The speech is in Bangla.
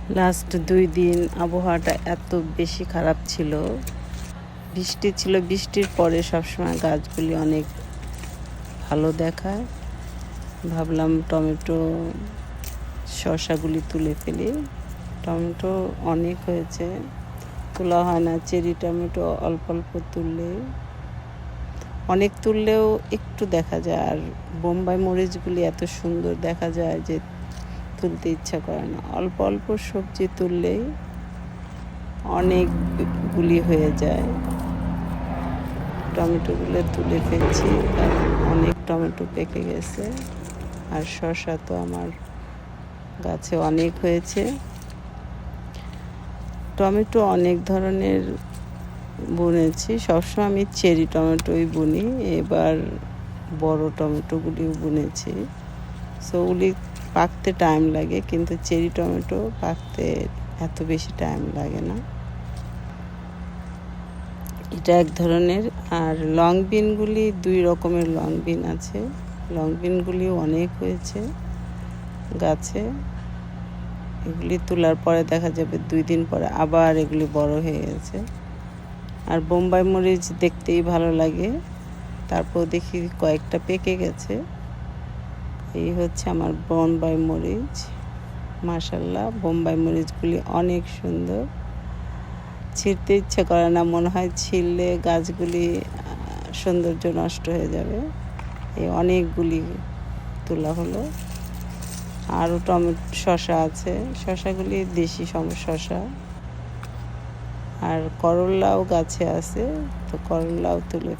লাস্ট 2 দিন আবহাওয়াটা এত বেশি খারাপ ছিল। বৃষ্টি ছিল, বৃষ্টির পরে সবসময় গাছগুলি অনেক ভালো দেখায়। ভাবলাম টমেটো, শসাগুলি তুলে ফেলি। টমেটো অনেক হয়েছে, তোলা হয় না। চেরি টমেটো অল্প অল্প তুললে, অনেক তুললেও একটু দেখা যায়। আর বোম্বাই মরিচগুলি এত সুন্দর দেখা যায় যে তুলতে ইচ্ছা করে না। অল্প অল্প সবজি তুললেই অনেকগুলি হয়ে যায়। টমেটোগুলো তুলে ফেলছি কারণ অনেক টমেটো পেকে গেছে। আর শসা তো আমার গাছে অনেক হয়েছে। টমেটো অনেক ধরনের বুনেছি, সবসময় আমি চেরি টমেটোই বুনি। এবার বড় টমেটোগুলিও বুনেছি। সো ওগুলি পাকতে টাইম লাগে, কিন্তু চেরি টমেটো পাকতে এত বেশি টাইম লাগে না। এটা এক ধরনের। আর লং বিনগুলি 2 রকমের লং বিন আছে। লং বিনগুলি অনেক হয়েছে গাছে। এগুলি তোলার পরে দেখা যাবে 2 দিন পরে আবার এগুলি বড় হয়ে গেছে। আর বোম্বাই মরিচ দেখতেই ভালো লাগে। তারপর দেখি কয়েকটা পেকে গেছে। এই হচ্ছে আমার বোম্বাই মরিচ। মাশাআল্লাহ, বোম্বাই মরিচগুলি অনেক সুন্দর। ছিঁড়তে ইচ্ছে করে না, মনে হয় ছিঁড়লে গাছগুলি সৌন্দর্য নষ্ট হয়ে যাবে। এই অনেকগুলি তোলা হলো। আরও শসা আছে, শসাগুলি দেশি শসা। আর করলাও গাছে আছে, তো করলাও তুলে